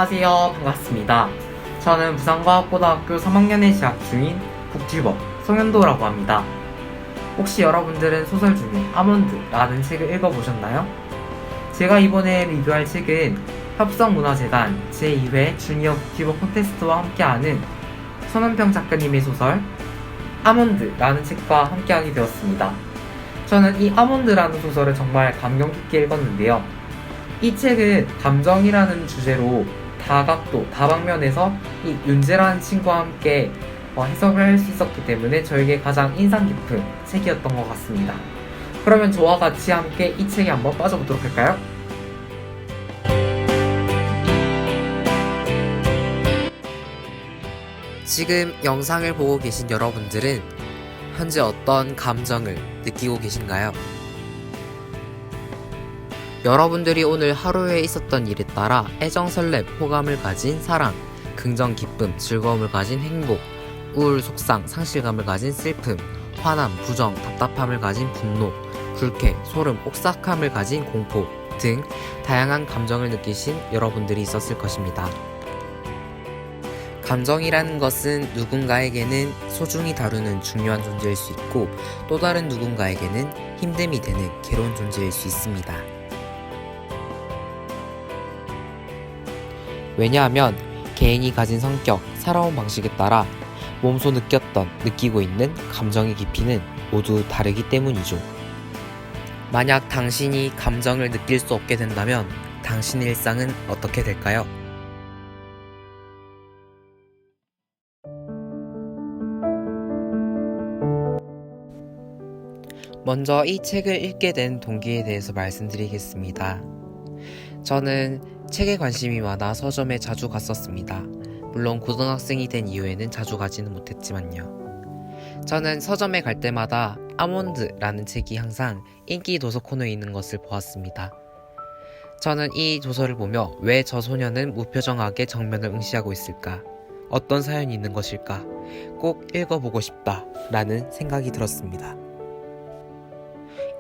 안녕하세요. 반갑습니다. 저는 부산과학고등학교 3학년에 재학 중인 북튜버 송현도라고 합니다. 혹시 여러분들은 소설 중에 아몬드라는 책을 읽어보셨나요? 제가 이번에 리뷰할 책은 협성문화재단 제2회 주니어 북튜버 콘테스트와 함께하는 손은평 작가님의 소설 아몬드라는 책과 함께하게 되었습니다. 저는 이 아몬드라는 소설을 정말 감명 깊게 읽었는데요. 이 책은 감정이라는 주제로 다각도, 다방면에서 이 윤재라는 친구와 함께 해석을 할 수 있었기 때문에 저에게 가장 인상 깊은 책이었던 것 같습니다. 그러면 저와 같이 함께 이 책에 한번 빠져보도록 할까요? 지금 영상을 보고 계신 여러분들은 현재 어떤 감정을 느끼고 계신가요? 여러분들이 오늘 하루에 있었던 일에 따라 애정, 설렘, 호감을 가진 사랑, 긍정, 기쁨, 즐거움을 가진 행복, 우울, 속상, 상실감을 가진 슬픔, 화남, 부정, 답답함을 가진 분노, 불쾌, 소름, 옥삭함을 가진 공포 등 다양한 감정을 느끼신 여러분들이 있었을 것입니다. 감정이라는 것은 누군가에게는 소중히 다루는 중요한 존재일 수 있고 또 다른 누군가에게는 힘듦이 되는 괴로운 존재일 수 있습니다. 왜냐하면 개인이 가진 성격, 살아온 방식에 따라 몸소 느꼈던, 느끼고 있는 감정의 깊이는 모두 다르기 때문이죠. 만약 당신이 감정을 느낄 수 없게 된다면 당신의 일상은 어떻게 될까요? 먼저 이 책을 읽게 된 동기에 대해서 말씀드리겠습니다. 저는 책에 관심이 많아 서점에 자주 갔었습니다. 물론 고등학생이 된 이후에는 자주 가지는 못했지만요. 저는 서점에 갈 때마다 아몬드라는 책이 항상 인기 도서 코너에 있는 것을 보았습니다. 저는 이 도서를 보며 왜 저 소녀는 무표정하게 정면을 응시하고 있을까? 어떤 사연이 있는 것일까? 꼭 읽어보고 싶다 라는 생각이 들었습니다.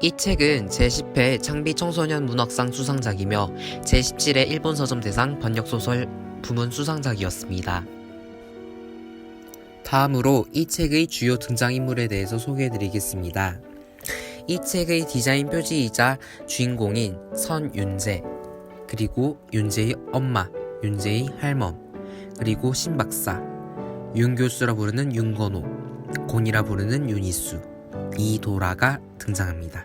이 책은 제10회 창비 청소년 문학상 수상작이며 제17회 일본 서점 대상 번역소설 부문 수상작이었습니다. 다음으로 이 책의 주요 등장인물에 대해서 소개해드리겠습니다. 이 책의 디자인 표지이자 주인공인 선윤재, 그리고 윤재의 엄마, 윤재의 할멈, 그리고 신박사, 윤교수라 부르는 윤건호, 곤이라 부르는 윤희수, 이도라가 등장합니다.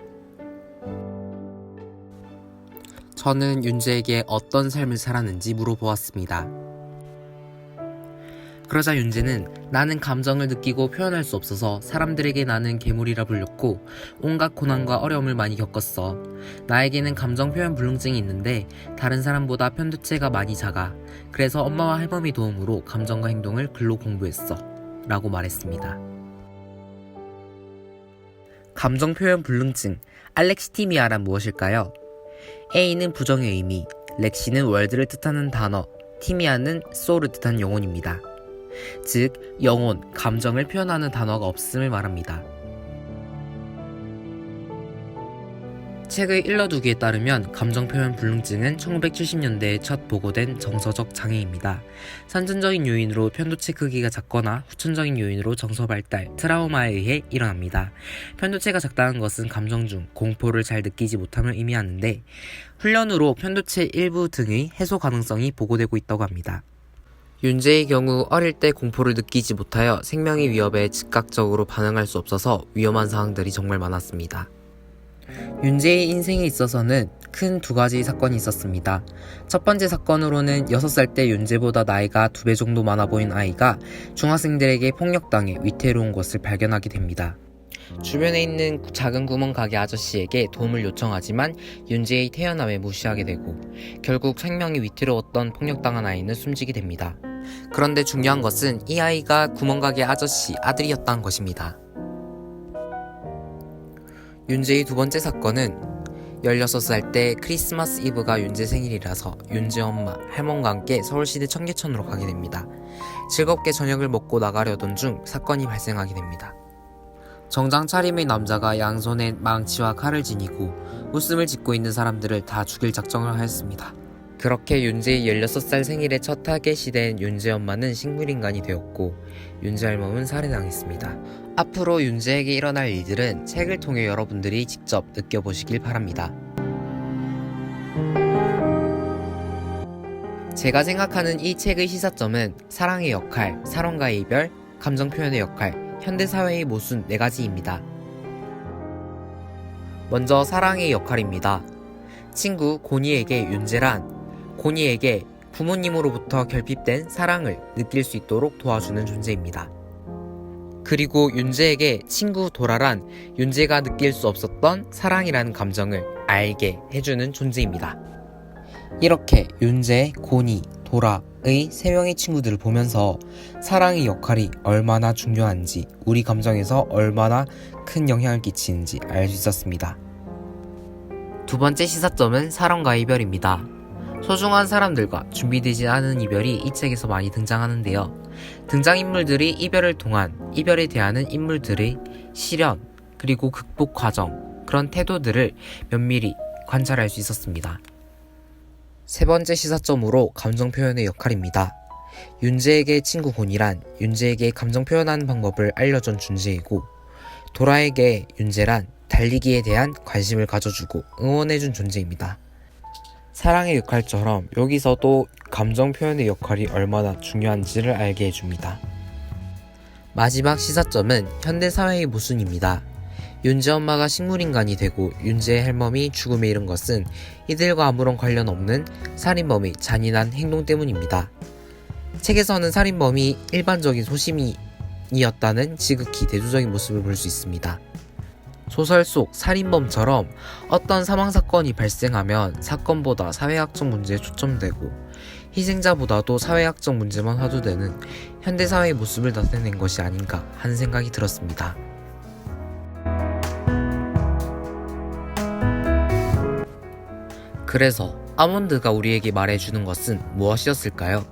저는 윤재에게 어떤 삶을 살았는지 물어보았습니다. 그러자 윤재는 나는 감정을 느끼고 표현할 수 없어서 사람들에게 나는 괴물이라 불렸고 온갖 고난과 어려움을 많이 겪었어. 나에게는 감정 표현 불능증이 있는데 다른 사람보다 편도체가 많이 작아. 그래서 엄마와 할머니 도움으로 감정과 행동을 글로 공부했어 라고 말했습니다. 감정 표현 불능증, 알렉시티미아란 무엇일까요? A는 부정의 의미, 렉시는 월드를 뜻하는 단어, 티미아는 소울을 뜻하는 영혼입니다. 즉, 영혼, 감정을 표현하는 단어가 없음을 말합니다. 책의 일러두기에 따르면 감정표현 불능증은 1970년대에 첫 보고된 정서적 장애입니다. 선천적인 요인으로 편도체 크기가 작거나 후천적인 요인으로 정서 발달, 트라우마에 의해 일어납니다. 편도체가 작다는 것은 감정 중 공포를 잘 느끼지 못함을 의미하는데 훈련으로 편도체 일부 등의 해소 가능성이 보고되고 있다고 합니다. 윤재의 경우 어릴 때 공포를 느끼지 못하여 생명의 위협에 즉각적으로 반응할 수 없어서 위험한 상황들이 정말 많았습니다. 윤재의 인생에 있어서는 큰 두 가지 사건이 있었습니다. 첫 번째 사건으로는 6살 때 윤재보다 나이가 2배 정도 많아 보인 아이가 중학생들에게 폭력당해 위태로운 것을 발견하게 됩니다. 주변에 있는 작은 구멍가게 아저씨에게 도움을 요청하지만 윤재의 태어남에 무시하게 되고 결국 생명이 위태로웠던 폭력당한 아이는 숨지게 됩니다. 그런데 중요한 것은 이 아이가 구멍가게 아저씨 아들이었다는 것입니다. 윤재의 두 번째 사건은 16살 때 크리스마스 이브가 윤재 생일이라서 윤재 엄마, 할멈과 함께 서울시내 청계천으로 가게 됩니다. 즐겁게 저녁을 먹고 나가려던 중 사건이 발생하게 됩니다. 정장 차림의 남자가 양손에 망치와 칼을 지니고 웃음을 짓고 있는 사람들을 다 죽일 작정을 하였습니다. 그렇게 윤재의 16살 생일에 첫 타겟이 된 윤재 엄마는 식물인간이 되었고 윤재 할멈은 살해당했습니다. 앞으로 윤재에게 일어날 일들은 책을 통해 여러분들이 직접 느껴보시길 바랍니다. 제가 생각하는 이 책의 시사점은 사랑의 역할, 사랑과의 이별, 감정 표현의 역할, 현대사회의 모순 4가지입니다. 먼저 사랑의 역할입니다. 친구 고니에게 윤재란 고니에게 부모님으로부터 결핍된 사랑을 느낄 수 있도록 도와주는 존재입니다. 그리고 윤재에게 친구 도라란 윤재가 느낄 수 없었던 사랑이라는 감정을 알게 해주는 존재입니다. 이렇게 윤재, 고니, 도라의 3명의 친구들을 보면서 사랑의 역할이 얼마나 중요한지, 우리 감정에서 얼마나 큰 영향을 끼치는지 알 수 있었습니다. 두 번째 시사점은 사랑과의 이별입니다. 소중한 사람들과 준비되지 않은 이별이 이 책에서 많이 등장하는데요. 등장인물들이 이별을 통한 이별에 대하는 인물들의 시련, 그리고 극복 과정, 그런 태도들을 면밀히 관찰할 수 있었습니다. 세 번째 시사점으로 감정 표현의 역할입니다. 윤재에게 친구 고니란 윤재에게 감정 표현하는 방법을 알려준 존재이고, 도라에게 윤재란 달리기에 대한 관심을 가져주고 응원해준 존재입니다. 사랑의 역할처럼 여기서도 감정 표현의 역할이 얼마나 중요한지를 알게 해줍니다. 마지막 시사점은 현대사회의 모순입니다. 윤재 엄마가 식물인간이 되고 윤재의 할멈이 죽음에 이른 것은 이들과 아무런 관련 없는 살인범의 잔인한 행동 때문입니다. 책에서는 살인범이 일반적인 소시민이었다는 지극히 대조적인 모습을 볼 수 있습니다. 소설 속 살인범처럼 어떤 사망사건이 발생하면 사건보다 사회학적 문제에 초점되고 희생자보다도 사회학적 문제만 화두되는 현대사회의 모습을 나타낸 것이 아닌가 하는 생각이 들었습니다. 그래서 아몬드가 우리에게 말해주는 것은 무엇이었을까요?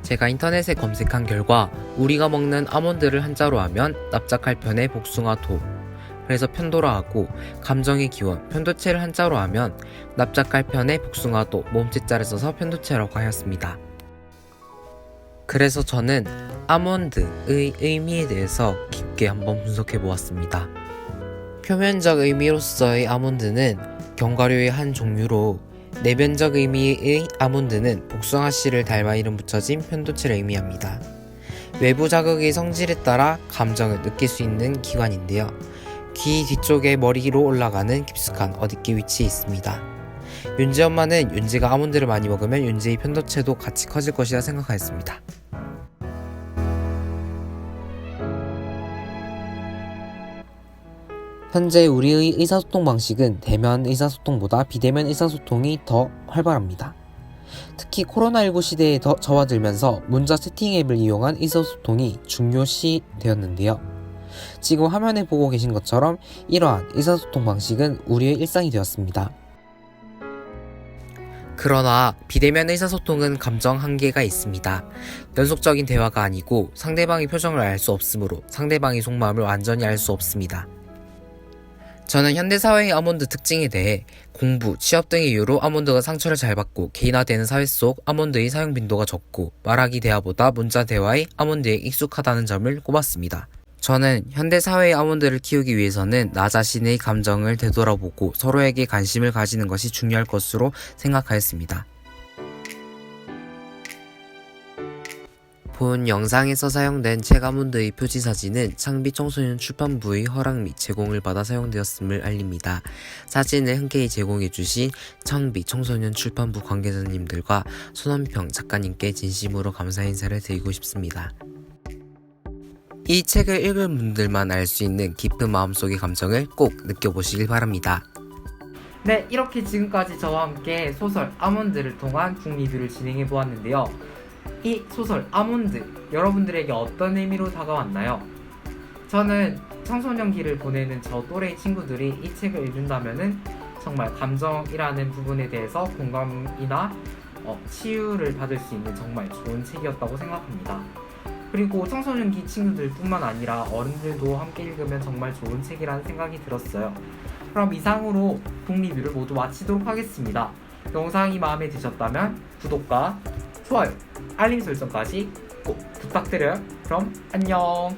제가 인터넷에 검색한 결과 우리가 먹는 아몬드를 한자로 하면 납작할 편의 복숭아토, 그래서 편도라하고 감정의 기원 편도체를 한자로 하면 납작할 편의 복숭아도 몸짓자를 써서 편도체라고 하였습니다. 그래서 저는 아몬드의 의미에 대해서 깊게 한번 분석해 보았습니다. 표면적 의미로서의 아몬드는 견과류의 한 종류로, 내면적 의미의 아몬드는 복숭아씨를 닮아 이름 붙여진 편도체를 의미합니다. 외부 자극의 성질에 따라 감정을 느낄 수 있는 기관인데요. 귀 뒤쪽에 머리로 올라가는 깊숙한 어딘가 위치해 있습니다. 윤재 엄마는 윤재가 아몬드를 많이 먹으면 윤재의 편도체도 같이 커질 것이라 생각하였습니다. 현재 우리의 의사소통 방식은 대면 의사소통보다 비대면 의사소통이 더 활발합니다. 특히 코로나19 시대에 더 접어들면서 문자 채팅 앱을 이용한 의사소통이 중요시 되었는데요. 지금 화면에 보고 계신 것처럼 이러한 의사소통 방식은 우리의 일상이 되었습니다. 그러나 비대면 의사소통은 감정 한계가 있습니다. 연속적인 대화가 아니고 상대방의 표정을 알 수 없으므로 상대방의 속마음을 완전히 알 수 없습니다. 저는 현대사회의 아몬드 특징에 대해 공부, 취업 등의 이유로 아몬드가 상처를 잘 받고 개인화되는 사회 속 아몬드의 사용 빈도가 적고 말하기 대화보다 문자 대화의 아몬드에 익숙하다는 점을 꼽았습니다. 저는 현대사회의 아몬드를 키우기 위해서는 나 자신의 감정을 되돌아보고 서로에게 관심을 가지는 것이 중요할 것으로 생각하였습니다. 본 영상에서 사용된 책 아몬드의 표지 사진은 창비 청소년 출판부의 허락 및 제공을 받아 사용되었음을 알립니다. 사진을 흔쾌히 제공해주신 창비 청소년 출판부 관계자님들과 손원평 작가님께 진심으로 감사 인사를 드리고 싶습니다. 이 책을 읽은 분들만 알 수 있는 깊은 마음속의 감정을 꼭 느껴보시길 바랍니다. 네, 이렇게 지금까지 저와 함께 소설 아몬드를 통한 북리뷰를 진행해 보았는데요. 이 소설 아몬드, 여러분들에게 어떤 의미로 다가왔나요? 저는 청소년기를 보내는 저 또래의 친구들이 이 책을 읽는다면은 정말 감정이라는 부분에 대해서 공감이나 치유를 받을 수 있는 정말 좋은 책이었다고 생각합니다. 그리고 청소년기 친구들 뿐만 아니라 어른들도 함께 읽으면 정말 좋은 책이라는 생각이 들었어요. 그럼 이상으로 북리뷰를 모두 마치도록 하겠습니다. 영상이 마음에 드셨다면 구독과 좋아요, 알림 설정까지 꼭 부탁드려요. 그럼 안녕.